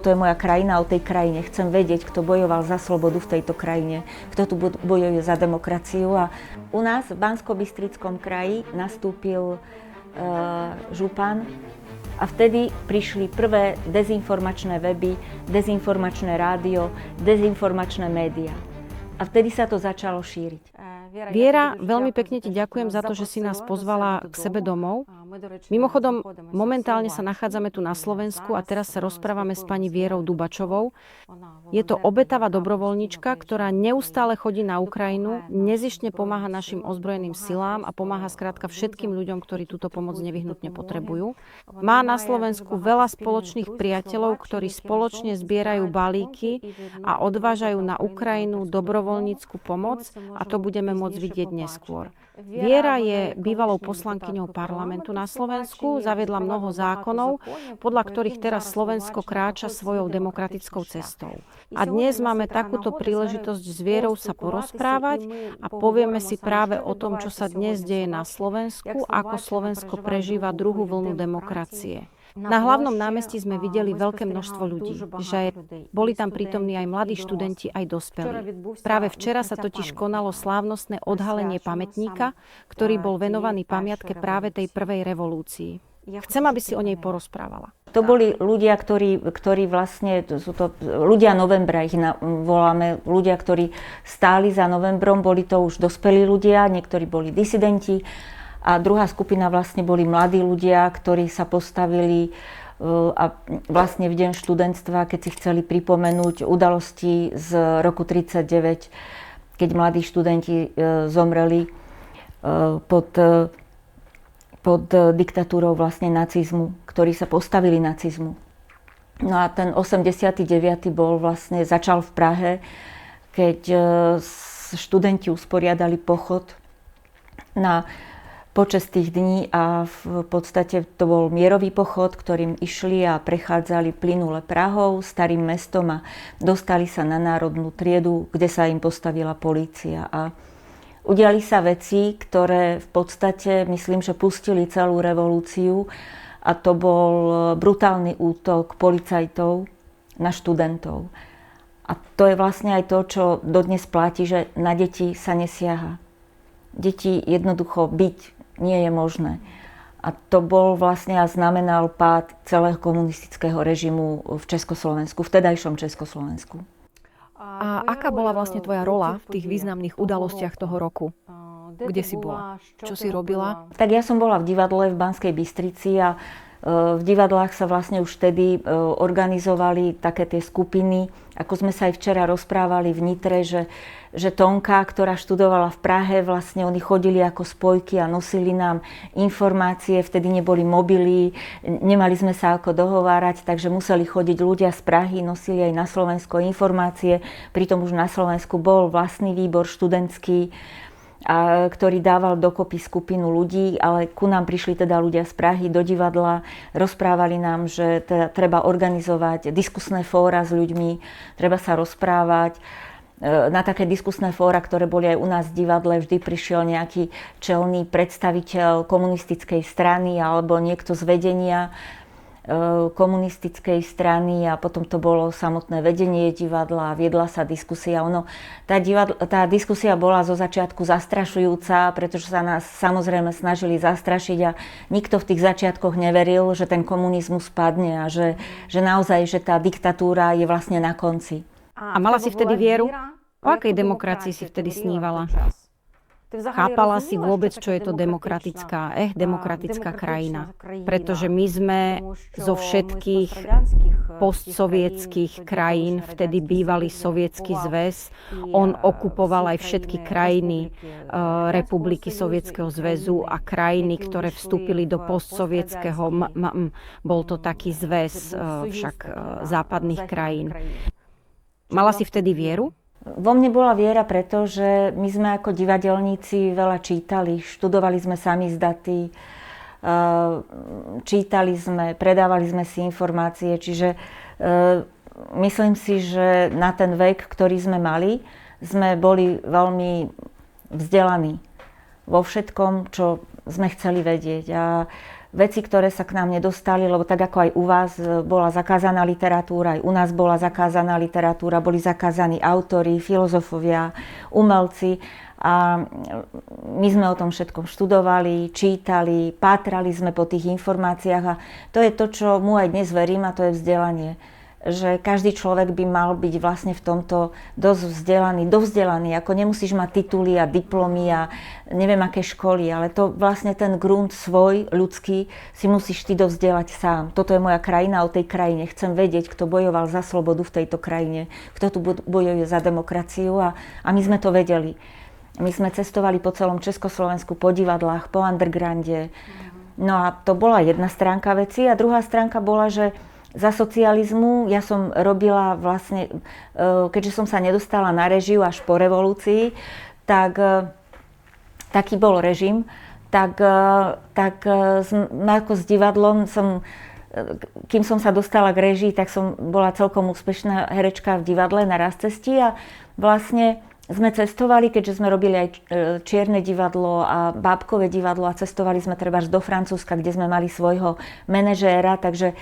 To je moja krajina, o tej krajine chcem vedieť, kto bojoval za slobodu v tejto krajine, kto tu bojuje za demokraciu. A u nás v Banskobystrickom kraji nastúpil župan a vtedy prišli prvé dezinformačné weby, dezinformačné rádio, dezinformačné médiá. A vtedy sa to začalo šíriť. Viera, veľmi pekne ti ďakujem za to, že si nás pozvala k sebe domov. Mimochodom, momentálne sa nachádzame tu na Slovensku a teraz sa rozprávame s pani Vierou Dubačovou. Je to obetavá dobrovoľníčka, ktorá neustále chodí na Ukrajinu, nezištne pomáha našim ozbrojeným silám a pomáha skrátka všetkým ľuďom, ktorí túto pomoc nevyhnutne potrebujú. Má na Slovensku veľa spoločných priateľov, ktorí spoločne zbierajú balíky a odvážajú na Ukrajinu dobrovoľnícku pomoc a to budeme môcť vidieť neskôr. Viera je bývalou poslankyňou parlamentu na Slovensku, zaviedla mnoho zákonov, podľa ktorých teraz Slovensko kráča svojou demokratickou cestou. A dnes máme takúto príležitosť s Vierou sa porozprávať a povieme si práve o tom, čo sa dnes deje na Slovensku, ako Slovensko prežíva druhú vlnu demokracie. Na hlavnom námestí sme videli veľké množstvo ľudí, že boli tam prítomní aj mladí študenti, aj dospelí. Práve včera sa totiž konalo slávnostné odhalenie pamätníka, ktorý bol venovaný pamiatke práve tej prvej revolúcii. Chcem, aby si o nej porozprávala. To boli ľudia, ktorí vlastne, sú to ľudia novembra, ich voláme, ľudia, ktorí stáli za novembrom, boli to už dospelí ľudia, niektorí boli disidenti. A druhá skupina vlastne boli mladí ľudia, ktorí sa postavili a vlastne v deň študentstva, keď si chceli pripomenúť udalosti z roku 1939, keď mladí študenti zomreli pod diktatúrou vlastne nacizmu, ktorí sa postavili nacizmu. No a ten 89. začal v Prahe, keď študenti usporiadali pochod na počas tých dní a v podstate to bol mierový pochod, ktorým išli a prechádzali plynule Prahou, starým mestom a dostali sa na Národnú triedu, kde sa im postavila polícia. A udiali sa veci, ktoré v podstate, myslím, že pustili celú revolúciu a to bol brutálny útok policajtov na študentov. A to je vlastne aj to, čo dodnes platí, že na deti sa nesiaha. Deti jednoducho byť nie je možné. A to bol vlastne a znamenal pád celého komunistického režimu v Československu, v vtedajšom Československu. A aká bola vlastne tvoja rola v tých významných udalostiach toho roku? Kde si bola? Čo si robila? Tak ja som bola v divadle v Banskej Bystrici a v divadlách sa vlastne už vtedy organizovali také tie skupiny, ako sme sa aj včera rozprávali v Nitre, že Tonka, ktorá študovala v Prahe, vlastne oni chodili ako spojky a nosili nám informácie, vtedy neboli mobily, nemali sme sa ako dohovárať, takže museli chodiť ľudia z Prahy, nosili aj na Slovensko informácie, pritom už na Slovensku bol vlastný výbor študentský, ktorý dával dokopy skupinu ľudí, ale ku nám prišli teda ľudia z Prahy do divadla, rozprávali nám, že teda treba organizovať diskusné fóra s ľuďmi, treba sa rozprávať. Na také diskusné fóra, ktoré boli aj u nás v divadle, vždy prišiel nejaký čelný predstaviteľ komunistickej strany alebo niekto z vedenia komunistickej strany a potom to bolo samotné vedenie divadla a viedla sa diskusia. Tá diskusia bola zo začiatku zastrašujúca, pretože sa nás samozrejme snažili zastrašiť a nikto v tých začiatkoch neveril, že ten komunizmus padne a že naozaj, že tá diktatúra je vlastne na konci. A mala si vtedy vieru? O akej demokracii si vtedy snívala? Chápala si vôbec, čo je to demokratická krajina? Pretože my sme zo všetkých postsovietských krajín, vtedy bývalý Sovietsky zväz, on okupoval aj všetky krajiny republiky Sovietskeho zväzu a krajiny, ktoré vstúpili do postsovietského, bol to taký zväz však západných krajín. Mala si vtedy vieru? Vo mne bola viera, pretože my sme ako divadelníci veľa čítali, študovali sme samizdaty, čítali sme, predávali sme si informácie, čiže myslím si, že na ten vek, ktorý sme mali, sme boli veľmi vzdelaní vo všetkom, čo sme chceli vedieť. A veci, ktoré sa k nám nedostali, lebo tak ako aj u vás bola zakázaná literatúra, aj u nás bola zakázaná literatúra, boli zakázaní autori, filozofovia, umelci. A my sme o tom všetkom študovali, čítali, pátrali sme po tých informáciách a to je to, čo mu aj dnes verím, a to je vzdelanie. Že každý človek by mal byť vlastne v tomto dosť dovzdelaný, ako nemusíš mať tituly a diplomy a neviem aké školy, ale to vlastne ten grunt svoj, ľudský, si musíš ty dovzdelať sám. Toto je moja krajina, o tej krajine chcem vedieť, kto bojoval za slobodu v tejto krajine, kto tu bojuje za demokraciu a my sme to vedeli. My sme cestovali po celom Československu, po divadlách, po undergrounde. No a to bola jedna stránka veci a druhá stránka bola, že za socializmu ja som robila vlastne, keďže som sa nedostala na režiu až po revolúcii, tak taký bol režim, tak ako s divadlom kým som sa dostala k režii, tak som bola celkom úspešná herečka v divadle na Rastcesti a vlastne sme cestovali, keďže sme robili aj Čierne divadlo a Bábkové divadlo a cestovali sme trebárs do Francúzska, kde sme mali svojho manažéra, takže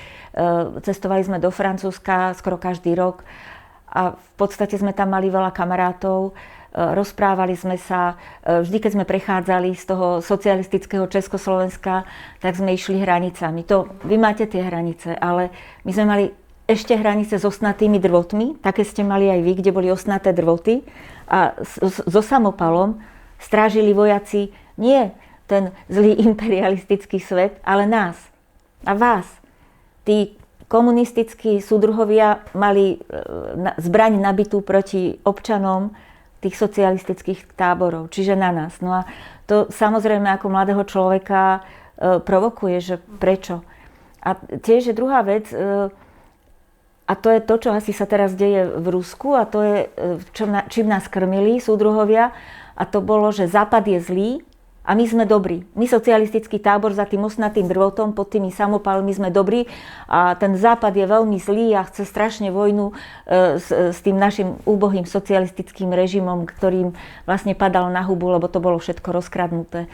cestovali sme do Francúzska skoro každý rok a v podstate sme tam mali veľa kamarátov, rozprávali sme sa, vždy keď sme prechádzali z toho socialistického Československa, tak sme išli hranicami. Vy máte tie hranice, ale my sme mali ešte hranice s osnatými drvotmi, také ste mali aj vy, kde boli osnaté drvoty. A so samopalom strážili vojaci nie ten zlý imperialistický svet, ale nás a vás. Tí komunistickí súdruhovia mali zbraň nabitú proti občanom tých socialistických táborov, čiže na nás. No a to samozrejme ako mladého človeka provokuje, že prečo. A tiež je druhá vec, a to je to, čo asi sa teraz deje v Rusku a to je, čím nás krmili súdruhovia. A to bolo, že Západ je zlý a my sme dobrí. My socialistický tábor za tým osnatým drvotom, pod tými samopalmi sme dobrí a ten Západ je veľmi zlý a chce strašne vojnu s tým našim úbohým socialistickým režimom, ktorým vlastne padal na hubu, lebo to bolo všetko rozkradnuté.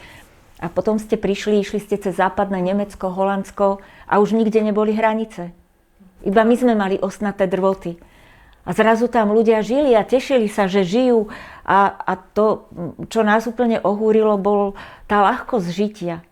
A potom ste išli ste cez západné Nemecko, Holandsko a už nikde neboli hranice. Iba my sme mali osnaté drvoty. A zrazu tam ľudia žili a tešili sa, že žijú. A to, čo nás úplne ohúrilo, bol tá ľahkosť žitia.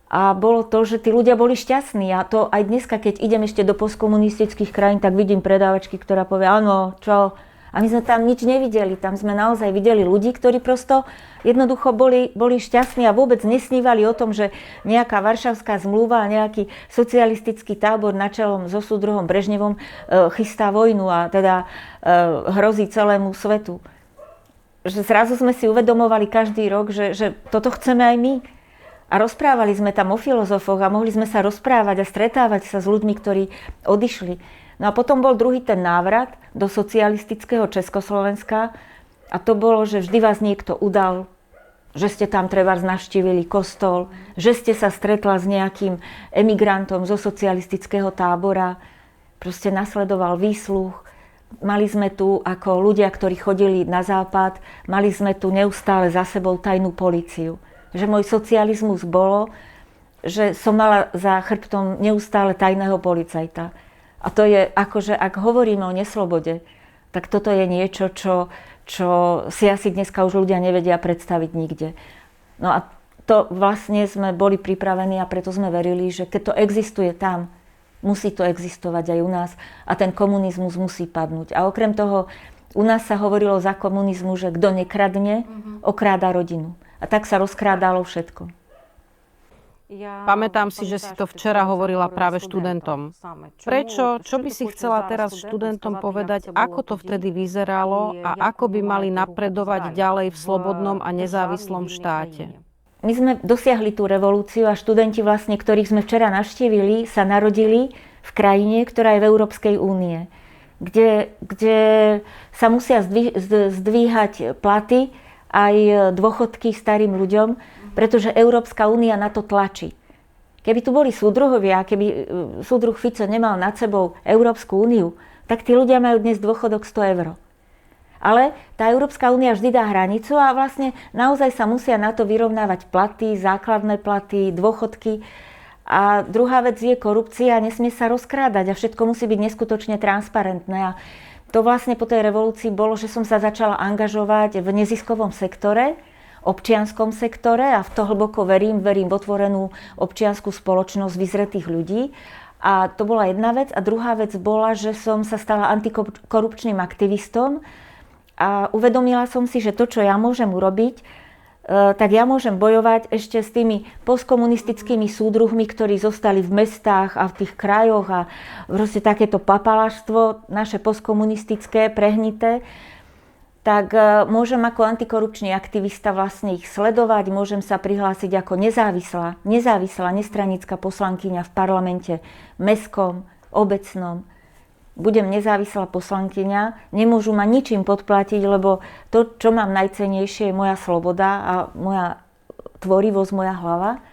A bolo to, že tí ľudia boli šťastní. A to aj dneska, keď idem ešte do postkomunistických krajín, tak vidím predávačky, ktorá povie, áno, čo? A my sme tam nič nevideli. Tam sme naozaj videli ľudí, ktorí prosto jednoducho boli šťastní a vôbec nesnívali o tom, že nejaká Varšavská zmluva a nejaký socialistický tábor na čelom so súdruhom Brežnevom chystá vojnu a teda hrozí celému svetu. Že zrazu sme si uvedomovali každý rok, že toto chceme aj my. A rozprávali sme tam o filozofoch a mohli sme sa rozprávať a stretávať sa s ľuďmi, ktorí odišli. No a potom bol druhý ten návrat do socialistického Československa a to bolo, že vždy vás niekto udal, že ste tam trebárs navštívili kostol, že ste sa stretla s nejakým emigrantom zo socialistického tábora, proste nasledoval výsluh. Mali sme tu ako ľudia, ktorí chodili na západ, mali sme tu neustále za sebou tajnú políciu. Že môj socializmus bolo, že som mala za chrbtom neustále tajného policajta. A to je akože, ak hovoríme o neslobode, tak toto je niečo, čo si asi dneska už ľudia nevedia predstaviť nikde. No a to vlastne sme boli pripravení a preto sme verili, že keď to existuje tam, musí to existovať aj u nás a ten komunizmus musí padnúť. A okrem toho, u nás sa hovorilo za komunizmu, že kto nekradne, okráda rodinu. A tak sa rozkrádalo všetko. Pamätám si, že si to včera hovorila práve študentom. Prečo? Čo by si chcela teraz študentom povedať, ako to vtedy vyzeralo a ako by mali napredovať ďalej v slobodnom a nezávislom štáte? My sme dosiahli tú revolúciu a študenti vlastne, ktorých sme včera navštívili, sa narodili v krajine, ktorá je v Európskej únie, kde sa musia zdvíhať platy aj dôchodky starým ľuďom, pretože Európska únia na to tlačí. Keby tu boli súdruhovia, keby súdruh Fico nemal nad sebou Európsku úniu, tak tí ľudia majú dnes dôchodok 100 eur. Ale tá Európska únia vždy dá hranicu a vlastne naozaj sa musia na to vyrovnávať platy, základné platy, dôchodky. A druhá vec je korupcia, nesmie sa rozkrádať a všetko musí byť neskutočne transparentné. A to vlastne po tej revolúcii bolo, že som sa začala angažovať v neziskovom sektore, občianskom sektore a v to hlboko verím v otvorenú občiansku spoločnosť vyzretých ľudí. A to bola jedna vec. A druhá vec bola, že som sa stala antikorupčným aktivistom a uvedomila som si, že to, čo ja môžem urobiť, tak ja môžem bojovať ešte s tými postkomunistickými súdruhmi, ktorí zostali v mestách a v tých krajoch a proste takéto papaláštvo naše postkomunistické, prehnité, tak môžem ako antikorupčný aktivista vlastne ich sledovať, môžem sa prihlásiť ako nezávislá, nestranická poslankyňa v parlamente mestskom, obecnom. Budem nezávislá poslankyňa, nemôžu ma ničím podplatiť, lebo to, čo mám najcennejšie, je moja sloboda a moja tvorivosť, moja hlava.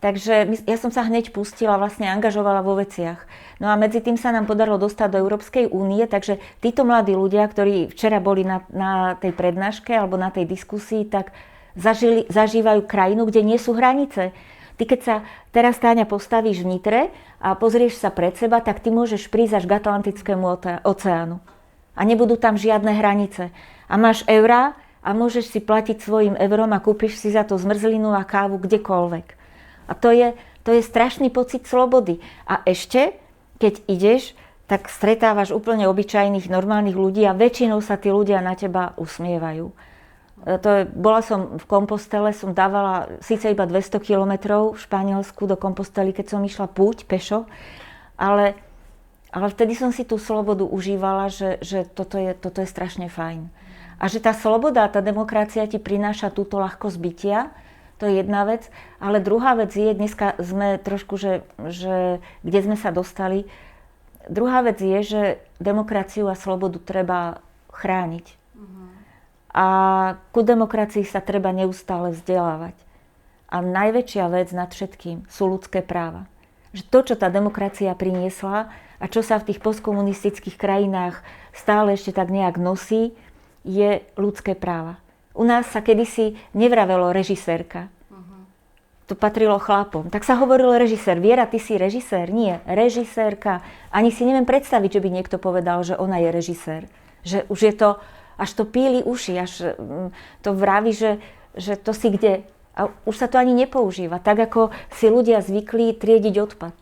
Takže ja som sa hneď pustila, vlastne angažovala vo veciach. No a medzi tým sa nám podarilo dostať do Európskej únie, takže títo mladí ľudia, ktorí včera boli na tej prednáške alebo na tej diskusii, tak zažívajú krajinu, kde nie sú hranice. Ty keď sa teraz, Táňa, postavíš v Nitre a pozrieš sa pred seba, tak ty môžeš prísť až k Atlantickému oceánu. A nebudú tam žiadne hranice. A máš eurá a môžeš si platiť svojim eurom a kúpiš si za to zmrzlinu a kávu kdekoľvek. A to je strašný pocit slobody. A ešte, keď ideš, tak stretávaš úplne obyčajných, normálnych ľudí a väčšinou sa tí ľudia na teba usmievajú. Bola som v Kompostele, som dávala síce iba 200 kilometrov v Španielsku do Kompostely, keď som išla púť, pešo, ale vtedy som si tú slobodu užívala, že toto je strašne fajn. A že tá sloboda, tá demokracia ti prináša túto ľahkosť bytia, to je jedna vec. Ale druhá vec je, dneska sme trošku, že kde sme sa dostali, druhá vec je, že demokraciu a slobodu treba chrániť. A ku demokracii sa treba neustále vzdelávať. A najväčšia vec nad všetkým sú ľudské práva. Že to, čo tá demokracia priniesla a čo sa v tých postkomunistických krajinách stále ešte tak nejak nosí, je ľudské práva. U nás sa kedysi nevravelo režisérka. To patrilo chlapom. Tak sa hovorilo režisér. Viera, ty si režisér? Nie, režisérka. Ani si neviem predstaviť, že by niekto povedal, že ona je režisér. Že už je to, až to píli uši, až to vraví, že to si kde. A už sa to ani nepoužíva. Tak ako si ľudia zvykli triediť odpad.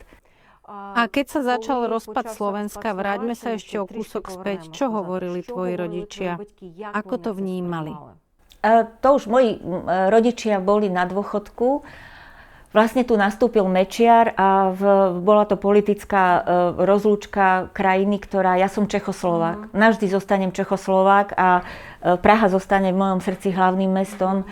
A keď sa začal rozpad Slovenska, vráťme sa ešte o kúsok späť. Čo hovorili tvoji rodičia? Ako to vnímali? To už moji rodičia boli na dôchodku. Vlastne tu nastúpil Mečiar a bola to politická rozlúčka krajiny, ja som Čechoslovák. Navždy zostanem Čechoslovák a Praha zostane v mojom srdci hlavným mestom.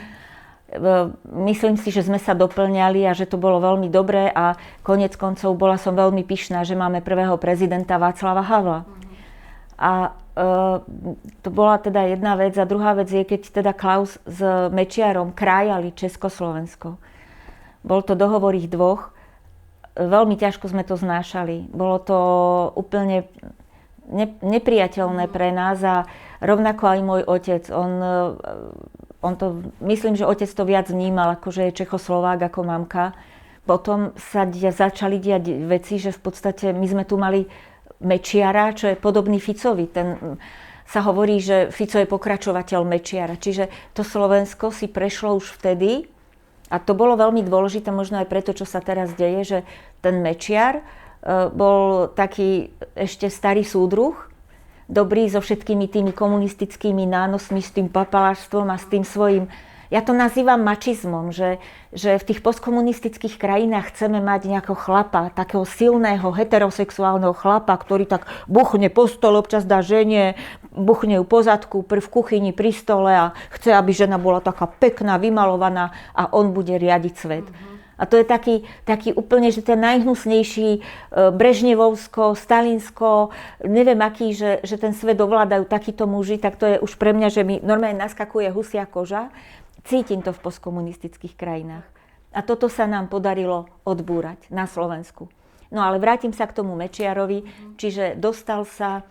Myslím si, že sme sa doplňali a že to bolo veľmi dobré a koniec koncov bola som veľmi pyšná, že máme prvého prezidenta Václava Havla. A to bola teda jedna vec. A druhá vec je, keď teda Klaus s Mečiarom krájali Československo. Bol to dohovor ich dvoch. Veľmi ťažko sme to znášali. Bolo to úplne nepriateľné pre nás a rovnako aj môj otec. On to, myslím, že otec to viac vnímal, ako že je Čechoslovák ako mamka. Potom sa začali diať veci, že v podstate my sme tu mali Mečiara, čo je podobný Ficovi. Ten sa hovorí, že Fico je pokračovateľ Mečiara. Čiže to Slovensko si prešlo už vtedy. A to bolo veľmi dôležité, možno aj preto, čo sa teraz deje, že ten Mečiar bol taký ešte starý súdruh, dobrý so všetkými tými komunistickými nánosmi, s tým papaláštvom a s tým svojím, ja to nazývam mačizmom, že v tých postkomunistických krajinách chceme mať nejakého chlapa, takého silného heterosexuálneho chlapa, ktorý tak buchne po stole, občas dá žene, buchne ju po zadku, v kuchyni, pri stole a chce, aby žena bola taká pekná, vymalovaná a on bude riadiť svet. A to je taký úplne, že ten najhnusnejší Brežnevovsko, Stalinsko, neviem aký, že ten svet ovládajú takíto muži, tak to je už pre mňa, že mi normálne naskakuje husia koža. Cítim to v postkomunistických krajinách. A toto sa nám podarilo odbúrať na Slovensku. No ale vrátim sa k tomu Mečiarovi, čiže dostal sa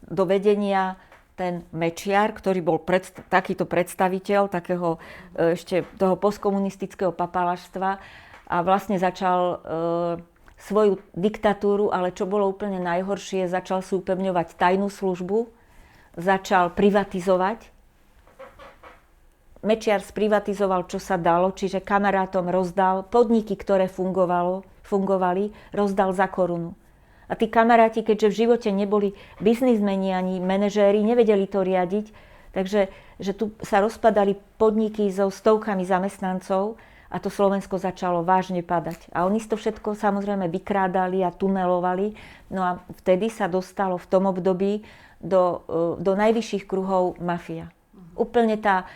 do vedenia ten Mečiar, ktorý bol takýto predstaviteľ takého ešte toho postkomunistického papaláštva. a vlastne začal svoju diktatúru, ale čo bolo úplne najhoršie, začal si upevňovať tajnú službu, začal privatizovať. Mečiar sprivatizoval, čo sa dalo, čiže kamarátom rozdal podniky, ktoré fungovali, rozdal za korunu. A tí kamaráti, keďže v živote neboli biznismeni ani manažéri, nevedeli to riadiť, takže že tu sa rozpadali podniky so stovkami zamestnancov a to Slovensko začalo vážne padať. A oni to všetko samozrejme vykrádali a tunelovali. No a vtedy sa dostalo v tom období do najvyšších kruhov mafia. Úplne tá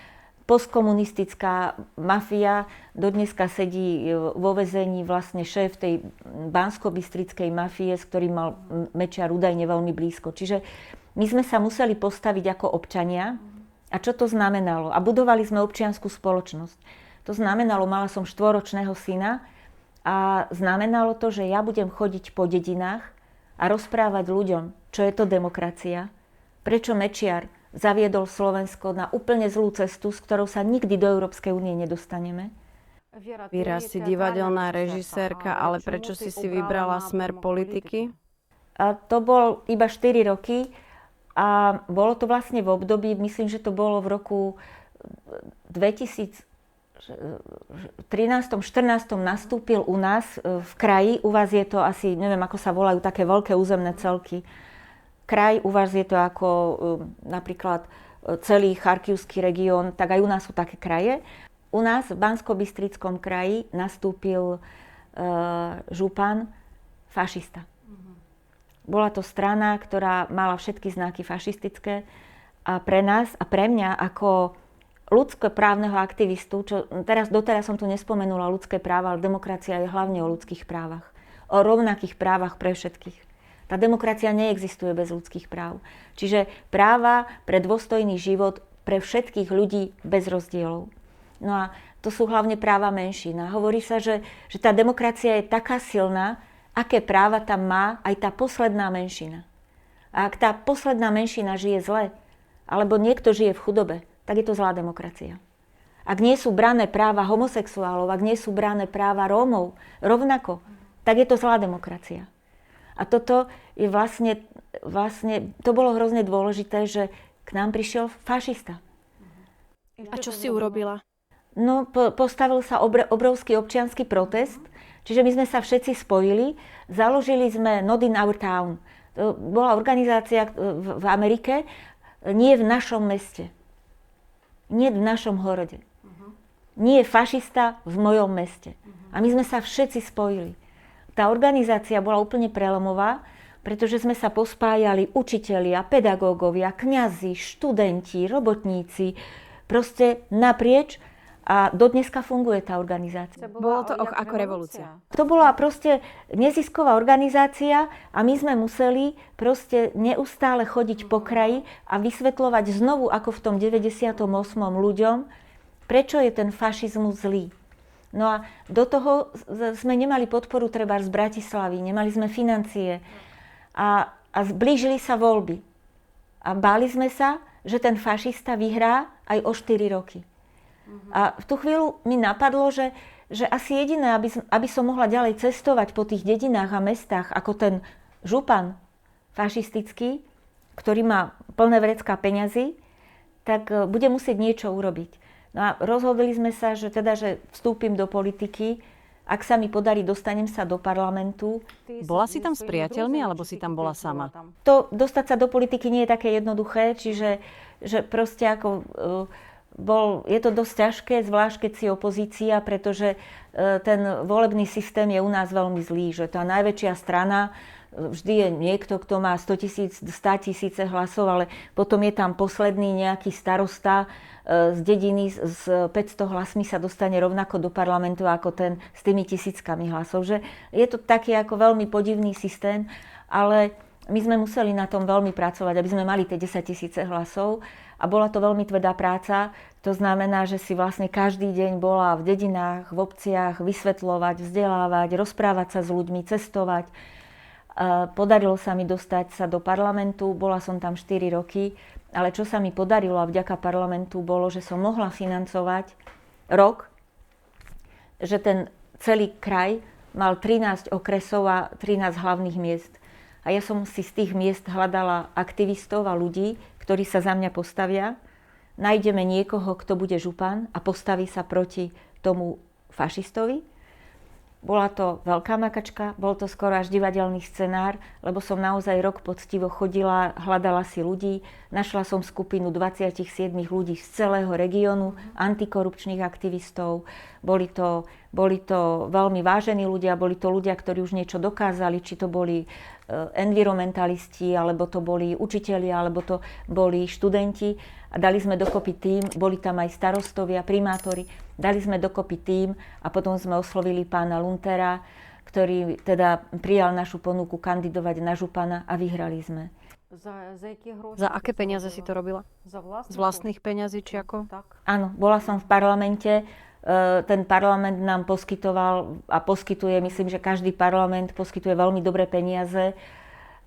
postkomunistická mafia, dodneska sedí vo väzení vlastne šéf tej banskobystrickej mafie, s ktorým mal Mečiar údajne veľmi blízko. Čiže my sme sa museli postaviť ako občania. A čo to znamenalo? A budovali sme občiansku spoločnosť. To znamenalo, mala som 4-ročného syna a znamenalo to, že ja budem chodiť po dedinách a rozprávať ľuďom, čo je to demokracia, prečo Mečiar zaviedol Slovensko na úplne zlú cestu, s ktorou sa nikdy do Európskej únie nedostaneme. Víra, si divadelná režisérka, ale prečo si vybrala smer politiky? A to bol iba 4 roky a bolo to vlastne v období, myslím, že to bolo v roku 2013-14 nastúpil u nás v kraji, u vás je to asi, neviem ako sa volajú, také veľké územné celky. Kraj, u vás je to ako napríklad celý Charkivský región, tak aj u nás sú také kraje. U nás v Banskobystrickom kraji nastúpil župan fašista. Bola to strana, ktorá mala všetky znaky fašistické a pre nás a pre mňa ako ľudskoprávneho aktivistu, čo doteraz som tu nespomenula ľudské práva, ale demokracia je hlavne o ľudských právach. O rovnakých právach pre všetkých. Tá demokracia neexistuje bez ľudských práv. Čiže práva pre dôstojný život pre všetkých ľudí bez rozdielov. No a to sú hlavne práva menšín. A hovorí sa, že tá demokracia je taká silná, aké práva tam má aj tá posledná menšina. A ak tá posledná menšina žije zle, alebo niekto žije v chudobe, tak je to zlá demokracia. Ak nie sú brané práva homosexuálov, ak nie sú brané práva Rómov rovnako, tak je to zlá demokracia. A toto je vlastne, to bolo hrozne dôležité, že k nám prišiel fašista. A čo si urobila? No, postavil sa obrovský občiansky protest, čiže my sme sa všetci spojili, založili sme Not in Our Town. To bola organizácia v Amerike, nie v našom meste, nie v našom horode. Nie je fašista v mojom meste. A my sme sa všetci spojili. Tá organizácia bola úplne prelomová, pretože sme sa pospájali učitelia, pedagógovia, kňazi, študenti, robotníci, proste naprieč a dodneska funguje tá organizácia. Bolo to ako revolúcia. To bola proste nezisková organizácia a my sme museli proste neustále chodiť po kraji a vysvetľovať znovu, ako v tom 98. ľuďom, prečo je ten fašizmus zlý. No a do toho sme nemali podporu treba z Bratislavy, nemali sme financie a zblížili sa voľby. A báli sme sa, že ten fašista vyhrá aj o 4 roky. A v tú chvíľu mi napadlo, že asi jediné, aby som mohla ďalej cestovať po tých dedinách a mestách, ako ten župan fašistický, ktorý má plné vrecká peňazí, tak bude musieť niečo urobiť. No a rozhodli sme sa, že vstúpim do politiky. Ak sa mi podarí, dostanem sa do parlamentu. Bola si tam s priateľmi, alebo si tam bola sama? To dostať sa do politiky nie je také jednoduché, čiže že proste ako je to dosť ťažké, zvlášť keď si opozícia, pretože ten volebný systém je u nás veľmi zlý, že tá najväčšia strana vždy je niekto, kto má 100 000 hlasov, ale potom je tam posledný nejaký starosta z dediny s 500 hlasmi sa dostane rovnako do parlamentu ako ten s tými 1000 hlasov. Že je to taký ako veľmi podivný systém, ale my sme museli na tom veľmi pracovať, aby sme mali tie 10 000 hlasov a bola to veľmi tvrdá práca. To znamená, že si vlastne každý deň bola v dedinách, v obciach vysvetľovať, vzdelávať, rozprávať sa s ľuďmi, cestovať. Podarilo sa mi dostať sa do parlamentu, bola som tam 4 roky, ale čo sa mi podarilo a vďaka parlamentu bolo, že som mohla financovať rok, že ten celý kraj mal 13 okresov a 13 hlavných miest. A ja som si z tých miest hľadala aktivistov a ľudí, ktorí sa za mňa postavia. Nájdeme niekoho, kto bude župan a postaví sa proti tomu fašistovi. Bola to veľká makačka, bol to skoro až divadelný scenár, lebo som naozaj rok poctivo chodila, hľadala si ľudí. Našla som skupinu 27 ľudí z celého regiónu, antikorupčných aktivistov. Boli to veľmi vážení ľudia, boli to ľudia, ktorí už niečo dokázali, či to boli environmentalisti, alebo to boli učitelia, alebo to boli študenti. A dali sme dokopy tím, boli tam aj starostovia, primátori. Dali sme dokopy tím a potom sme oslovili pána Luntera, ktorý teda prijal našu ponuku kandidovať na župana a vyhrali sme. Za aké peniaze si to robila? Z vlastných peňazí či ako? Áno, bola som v parlamente. Ten parlament nám poskytoval a poskytuje, myslím, že každý parlament poskytuje veľmi dobré peniaze.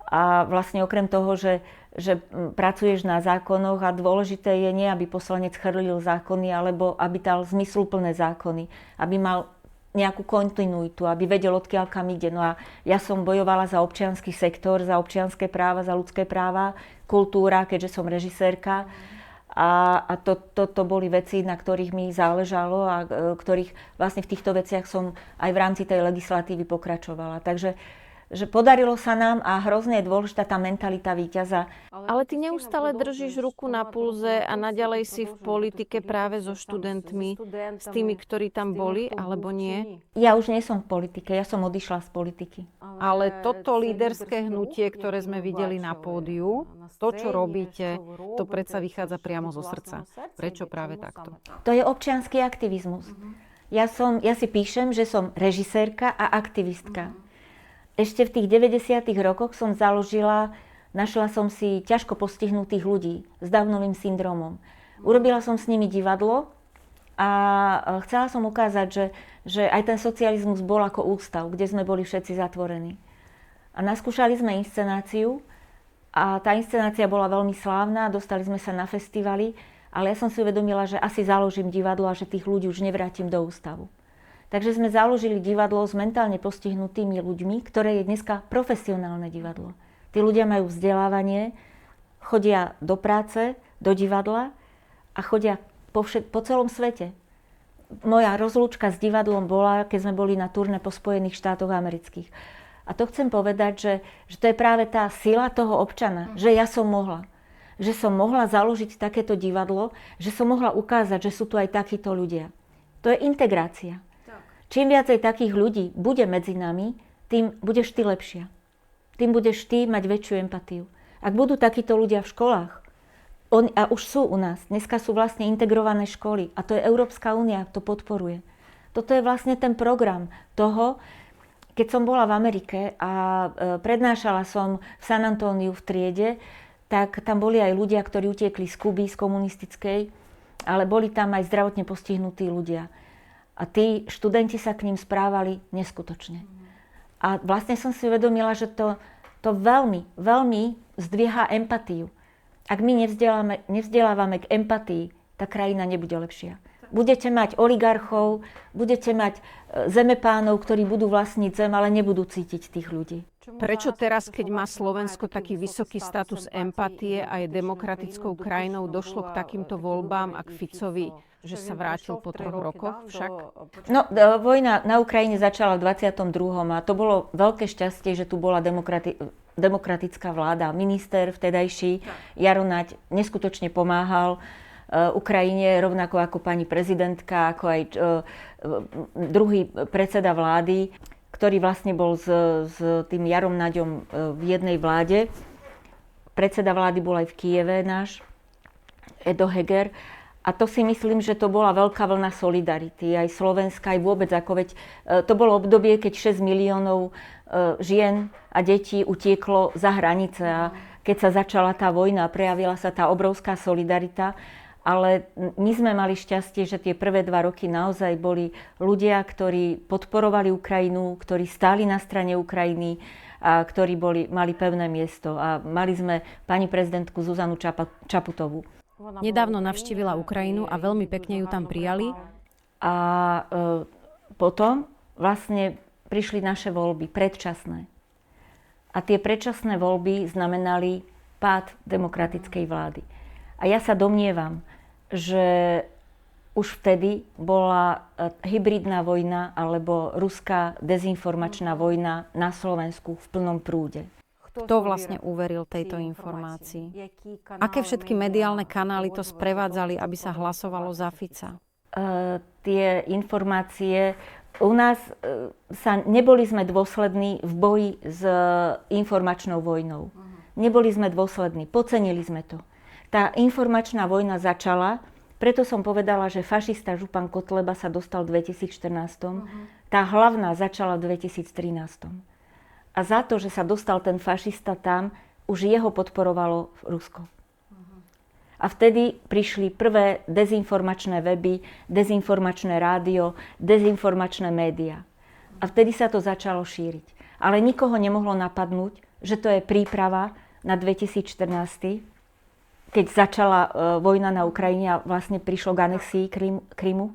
A vlastne okrem toho, že pracuješ na zákonoch a dôležité je nie, aby poslanec chrlil zákony, alebo aby dal zmysluplné zákony, aby mal nejakú kontinuitu, aby vedel, odkiaľ kam ide. No a ja som bojovala za občiansky sektor, za občianske práva, za ľudské práva, kultúra, keďže som režisérka. A to boli veci, na ktorých mi záležalo a ktorých vlastne v týchto veciach som aj v rámci tej legislatívy pokračovala. Takže že podarilo sa nám a hrozne je dôležitá tá mentalita víťaza. Ale ty neustále držíš ruku na pulze a naďalej si v politike práve so študentmi, s tými, ktorí tam boli, alebo nie? Ja už nie som v politike, ja som odišla z politiky. Ale toto líderské hnutie, ktoré sme videli na pódiu, to, čo robíte, to predsa vychádza priamo zo srdca. Prečo práve takto? To je občiansky aktivizmus. Ja si píšem, že som režisérka a aktivistka. Ešte v tých 90. rokoch som našla som si ťažko postihnutých ľudí s Downovým syndromom. Urobila som s nimi divadlo a chcela som ukázať, že aj ten socializmus bol ako ústav, kde sme boli všetci zatvorení. A naskúšali sme inscenáciu a tá inscenácia bola veľmi slávna, dostali sme sa na festivaly, ale ja som si uvedomila, že asi založím divadlo a že tých ľudí už nevrátim do ústavu. Takže sme založili divadlo s mentálne postihnutými ľuďmi, ktoré je dneska profesionálne divadlo. Tí ľudia majú vzdelávanie, chodia do práce, do divadla a chodia po celom svete. Moja rozlúčka s divadlom bola, keď sme boli na turné po Spojených štátoch amerických. A to chcem povedať, že to je práve tá sila toho občana, že ja som mohla. Že som mohla založiť takéto divadlo, že som mohla ukázať, že sú tu aj takíto ľudia. To je integrácia. Čím viacej takých ľudí bude medzi nami, tým budeš ty lepšia. Tým budeš ty mať väčšiu empatiu. Ak budú takíto ľudia v školách, a už sú u nás, dneska sú vlastne integrované školy a to je Európska únia, to podporuje. Toto je vlastne ten program toho, keď som bola v Amerike a prednášala som v San Antóniu v triede, tak tam boli aj ľudia, ktorí utiekli z Kuby, z komunistickej, ale boli tam aj zdravotne postihnutí ľudia. A tí študenti sa k ním správali neskutočne. A vlastne som si uvedomila, že to veľmi, veľmi zdvíha empatiu. Ak my nevzdelávame k empatii, tá krajina nebude lepšia. Budete mať oligarchov, budete mať zemepánov, ktorí budú vlastniť zem, ale nebudú cítiť tých ľudí. Prečo teraz, keď má Slovensko taký vysoký status empatie a je demokratickou krajinou, došlo k takýmto voľbám a k Ficovi, že sa vrátil po 3 rokoch však? No, vojna na Ukrajine začala v 22. a to bolo veľké šťastie, že tu bola demokratická vláda. Minister vtedajší Jaro Naď neskutočne pomáhal Ukrajine, rovnako ako pani prezidentka, ako aj druhý predseda vlády, ktorý vlastne bol s tým Jarom Naďom v jednej vláde. Predseda vlády bol aj v Kieve náš, Edo Heger. A to si myslím, že to bola veľká vlna solidarity, aj Slovenska, aj vôbec. To bolo obdobie, keď 6 miliónov žien a detí utieklo za hranice. A keď sa začala tá vojna, prejavila sa tá obrovská solidarita. Ale my sme mali šťastie, že tie prvé 2 roky naozaj boli ľudia, ktorí podporovali Ukrajinu, ktorí stáli na strane Ukrajiny a ktorí mali pevné miesto. A mali sme pani prezidentku Zuzanu Čaputovú. Nedávno navštívila Ukrajinu a veľmi pekne ju tam prijali. A potom vlastne prišli naše voľby, predčasné. A tie predčasné voľby znamenali pád demokratickej vlády. A ja sa domnievam, že už vtedy bola hybridná vojna alebo ruská dezinformačná vojna na Slovensku v plnom prúde. Kto vlastne uveril tejto informácii? Aké všetky mediálne kanály to sprevádzali, aby sa hlasovalo za Fica? Tie informácie u nás neboli sme dôslední v boji s informačnou vojnou. Neboli sme dôslední, podcenili sme to. Tá informačná vojna začala, preto som povedala, že fašista Župan Kotleba sa dostal v 2014. Tá hlavná začala v 2013. A za to, že sa dostal ten fašista tam, už jeho podporovalo Rusko. A vtedy prišli prvé dezinformačné weby, dezinformačné rádio, dezinformačné médiá. A vtedy sa to začalo šíriť. Ale nikoho nemohlo napadnúť, že to je príprava na 2014, keď začala vojna na Ukrajine a vlastne prišlo k anexii Krymu.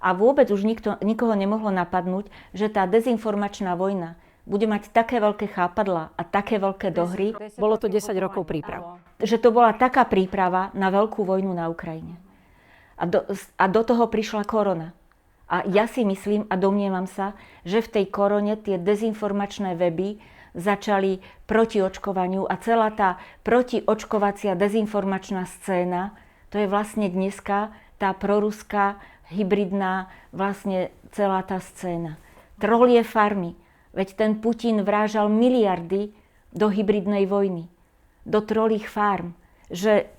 A vôbec už nikoho nemohlo napadnúť, že tá dezinformačná vojna bude mať také veľké chápadlá a také veľké dohry. Bolo to 10 rokov príprav. Že to bola taká príprava na veľkú vojnu na Ukrajine. A do toho prišla korona. A ja si myslím a domnievam sa, že v tej korone tie dezinformačné weby začali proti očkovaniu a celá tá protiočkovacia dezinformačná scéna, to je vlastne dneska tá proruská, hybridná, vlastne celá tá scéna. Trolie farmy. Veď ten Putin vrážal miliardy do hybridnej vojny, do trolích farm. Že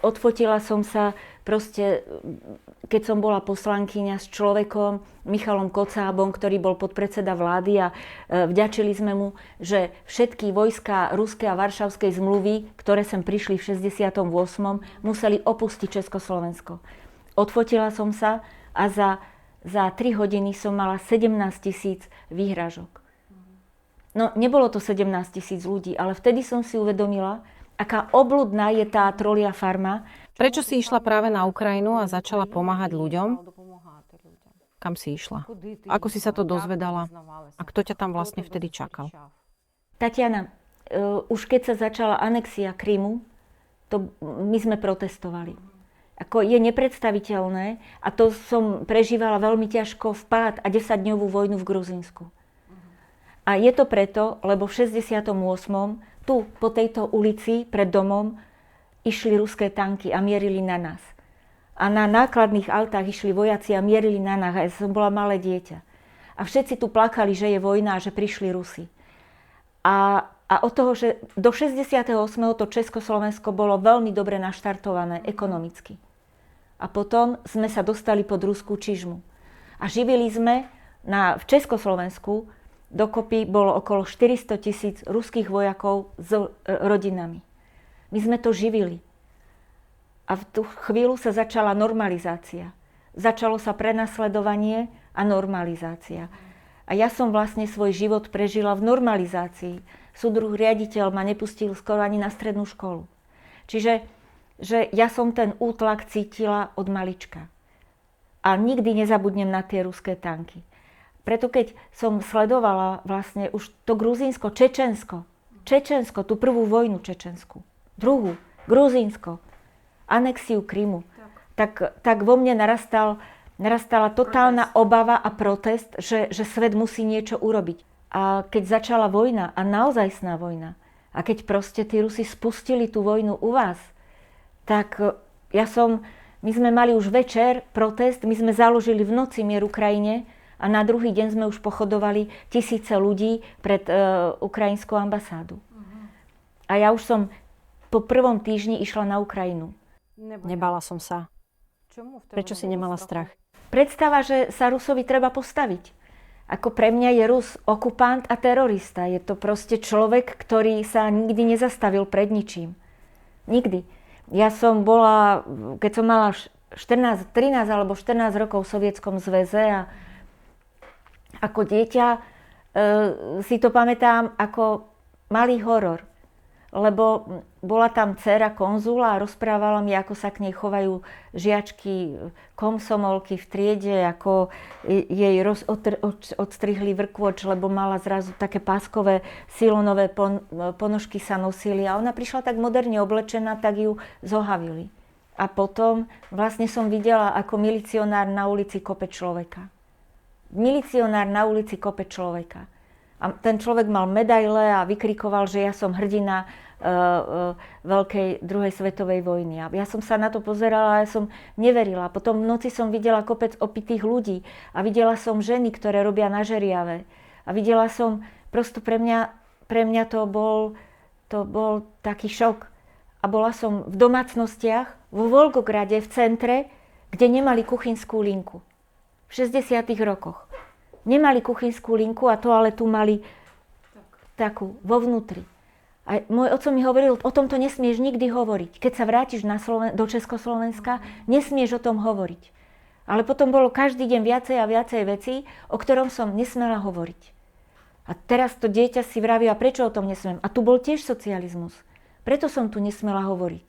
odfotila som sa proste, keď som bola poslankyňa s človekom, Michalom Kocábom, ktorý bol podpredseda vlády a vďačili sme mu, že všetky vojská ruskej a varšavskej zmluvy, ktoré sem prišli v 68. museli opustiť Československo. Odfotila som sa a za 3 hodiny som mala 17 000 výhražok. No, nebolo to 17 000 ľudí, ale vtedy som si uvedomila, aká obľudná je tá trolia farma. Prečo si išla práve na Ukrajinu a začala pomáhať ľuďom? Kam si išla? Ako si sa to dozvedala? A kto ťa tam vlastne vtedy čakal? Tatiana, už keď sa začala anexia Krymu, my sme protestovali. Ako je nepredstaviteľné, a to som prežívala veľmi ťažko, vpád a 10-dňovú vojnu v Gruzínsku. A je to preto, lebo v 68. tu po tejto ulici pred domom išli ruské tanky a mierili na nás. A na nákladných autách išli vojaci a mierili na nás. A ja som bola malé dieťa. A všetci tu plakali, že je vojna a že prišli Rusi. A od toho, že do 68. to Československo bolo veľmi dobre naštartované ekonomicky. A potom sme sa dostali pod ruskú čižmu. A živili sme v Československu dokopy bolo okolo 400 000 ruských vojakov s rodinami. My sme to živili. A v tú chvíľu sa začala normalizácia. Začalo sa prenasledovanie a normalizácia. A ja som vlastne svoj život prežila v normalizácii. Súdruh riaditeľ ma nepustil skoro ani na strednú školu. Čiže že ja som ten útlak cítila od malička. A nikdy nezabudnem na tie ruské tanky. Preto keď som sledovala vlastne už to Gruzínsko, Čečensko, tú prvú vojnu čečenskú, druhú, Gruzínsko, anexiu Krymu, tak vo mne narastala totálna obava a protest, že svet musí niečo urobiť. A keď začala vojna, a naozajstná vojna, a keď proste tí Rusi spustili tú vojnu u vás, tak my sme mali už večer protest, my sme založili v noci mier Ukrajine a na druhý deň sme už pochodovali tisíce ľudí pred ukrajinskou ambasádu. A ja už som po prvom týždni išla na Ukrajinu. Nebala som sa. Prečo si nemala strach? Predstava, že sa Rusovi treba postaviť. Ako pre mňa je Rus okupant a terorista. Je to proste človek, ktorý sa nikdy nezastavil pred ničím. Nikdy. Ja som bola, keď som mala 13 alebo 14 rokov v Sovietskom zväze a ako dieťa si to pamätám ako malý horor. lebo bola tam dcéra konzula a rozprávala mi, ako sa k nej chovajú žiačky, komsomolky v triede, ako jej odstrihli vrkvoč, lebo mala zrazu také páskové silonové ponožky sa nosili a ona prišla tak moderne oblečená, tak ju zohavili. A potom vlastne som videla, ako milicionár na ulici kope človeka. Milicionár na ulici kope človeka. A ten človek mal medaile a vykrikoval, že ja som hrdina veľkej druhej svetovej vojny. A ja som sa na to pozerala a ja som neverila. Potom v noci som videla kopec opitých ľudí a videla som ženy, ktoré robia na žeriave. A videla som, prosto pre mňa to bol taký šok. A bola som v domácnostiach, vo Volgograde, v centre, kde nemali kuchynskú linku. V 60. rokoch. Nemali kuchynskú linku a toaletu mali takú vo vnútri. A môj otco mi hovoril, o tomto nesmieš nikdy hovoriť. Keď sa vrátiš do Československa, nesmieš o tom hovoriť. Ale potom bolo každý deň viacej a viacej vecí, o ktorom som nesmela hovoriť. A teraz to dieťa si vraví, a prečo o tom nesmiem? A tu bol tiež socializmus. Preto som tu nesmela hovoriť.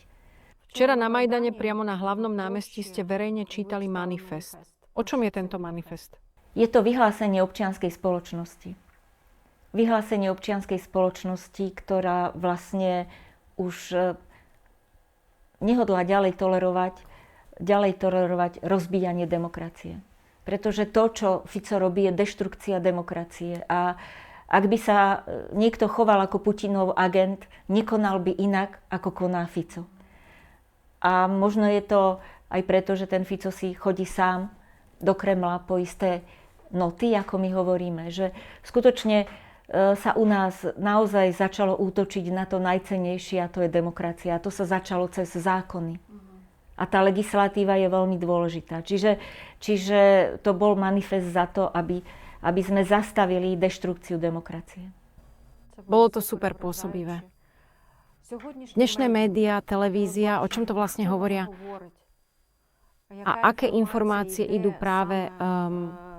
Včera na Majdane priamo na hlavnom námestí ste verejne čítali manifest. O čom je tento manifest? Je to vyhlásenie občianskej spoločnosti. Vyhlásenie občianskej spoločnosti, ktorá vlastne už nehodlá ďalej tolerovať rozbíjanie demokracie. Pretože to, čo Fico robí, je deštrukcia demokracie. A ak by sa niekto choval ako Putinov agent, nekonal by inak, ako koná Fico. A možno je to aj preto, že ten Fico si chodí sám do Kremla po isté noty, ako my hovoríme, že skutočne sa u nás naozaj začalo útočiť na to najcennejšie, a to je demokracia. A to sa začalo cez zákony. A tá legislatíva je veľmi dôležitá. Čiže to bol manifest za to, aby sme zastavili deštrukciu demokracie. Bolo to super pôsobivé. Dnešné médiá, televízia, o čom to vlastne hovoria? A aké informácie idú práve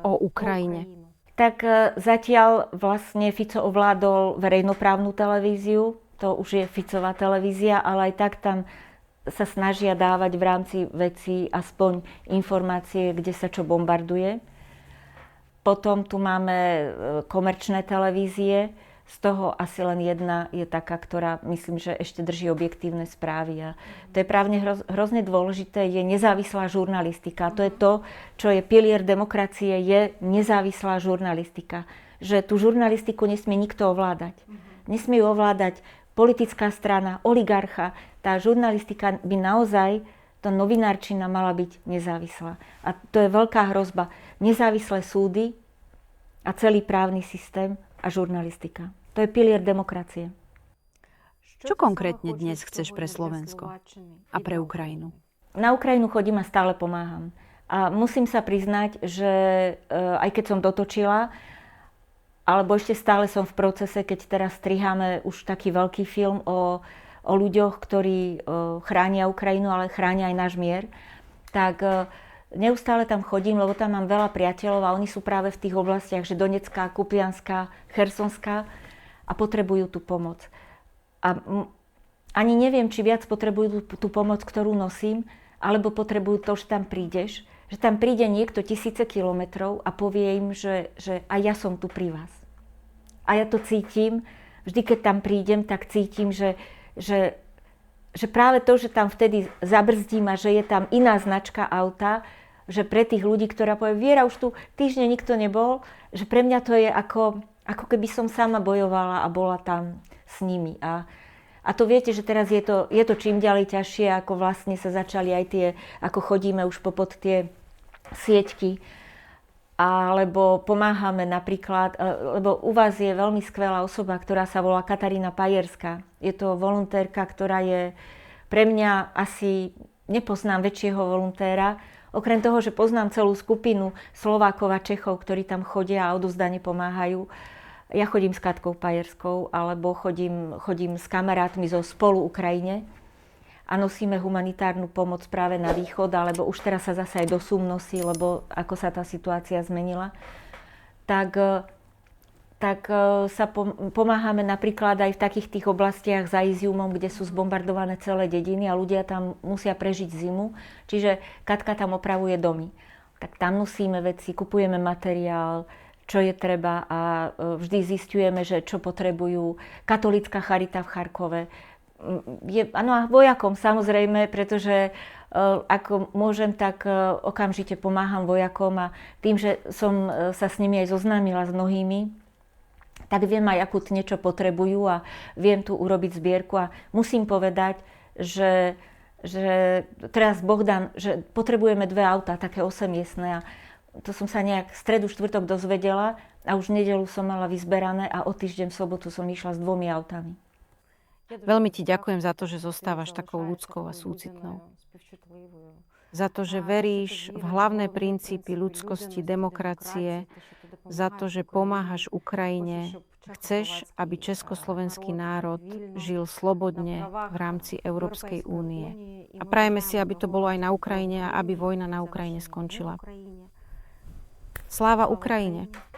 o Ukrajine? Tak zatiaľ vlastne Fico ovládol verejnoprávnu televíziu, to už je Ficová televízia, ale aj tak tam sa snažia dávať v rámci vecí aspoň informácie, kde sa čo bombarduje. Potom tu máme komerčné televízie, z toho asi len jedna je taká, ktorá myslím, že ešte drží objektívne správy. A to je právne hrozne dôležité, je nezávislá žurnalistika. To je to, čo je pilier demokracie, je nezávislá žurnalistika. Že tú žurnalistiku nesmie nikto ovládať. Nesmie ju ovládať politická strana, oligarcha. Tá žurnalistika by naozaj, tá novinárčina mala byť nezávislá. A to je veľká hrozba. Nezávislé súdy a celý právny systém a žurnalistika. To je pilier demokracie. Čo konkrétne dnes chceš pre Slovensko a pre Ukrajinu? Na Ukrajinu chodím a stále pomáham. A musím sa priznať, že aj keď som dotočila, alebo ešte stále som v procese, keď teraz striháme už taký veľký film o ľuďoch, ktorí chránia Ukrajinu, ale chránia aj náš mier, tak neustále tam chodím, lebo tam mám veľa priateľov a oni sú práve v tých oblastiach, že Donetská, Kupianská, Chersonská a potrebujú tú pomoc. A ani neviem, či viac potrebujú tú pomoc, ktorú nosím, alebo potrebujú to, že tam prídeš, že tam príde niekto tisíce kilometrov a povie im, že aj ja som tu pri vás. A ja to cítim, vždy keď tam prídem, tak cítim, že práve to, že tam vtedy zabrzdím a že je tam iná značka auta, že pre tých ľudí, ktorá povie, Viera, už tu týždne nikto nebol, že pre mňa to je ako keby som sama bojovala a bola tam s nimi. A to viete, že teraz je to čím ďalej ťažšie, ako vlastne sa začali aj tie, ako chodíme už popod tie sieťky, alebo pomáhame napríklad, lebo u vás je veľmi skvelá osoba, ktorá sa volá Katarína Pajerská. Je to volontérka, ktorá je pre mňa asi, nepoznám väčšieho volontéra, okrem toho, že poznám celú skupinu Slovákov a Čechov, ktorí tam chodia a odovzdane pomáhajú. Ja chodím s Katkou Pajerskou, alebo chodím s kamarátmi zo Spolu Ukrajine a nosíme humanitárnu pomoc práve na východ, alebo už teraz sa zase aj do Sum nosí, lebo ako sa tá situácia zmenila. Tak tak sa pomáhame napríklad aj v takých tých oblastiach za Iziumom, kde sú zbombardované celé dediny a ľudia tam musia prežiť zimu. Čiže Katka tam opravuje domy. Tak tam nosíme veci, kupujeme materiál, čo je treba a vždy zisťujeme, že čo potrebujú. Katolícka charita v Charkove. Áno, a vojakom samozrejme, pretože ako môžem, tak okamžite pomáham vojakom a tým, že som sa s nimi aj zoznámila s mnohými, tak viem aj akútne, čo potrebujú a viem tu urobiť zbierku a musím povedať, že teraz Bohdan, že potrebujeme 2 autá, také 8-miestne a to som sa nejak stredu, štvrtok dozvedela a už v nedeľu som mala vyzberané a o týždeň v sobotu som išla s 2 autami. Veľmi ti ďakujem za to, že zostávaš takou ľudskou a súcitnou. Za to, že veríš v hlavné princípy ľudskosti, demokracie, za to, že pomáhaš Ukrajine. Chceš, aby československý národ žil slobodne v rámci Európskej únie. A prajeme si, aby to bolo aj na Ukrajine a aby vojna na Ukrajine skončila. Sláva Ukrajine!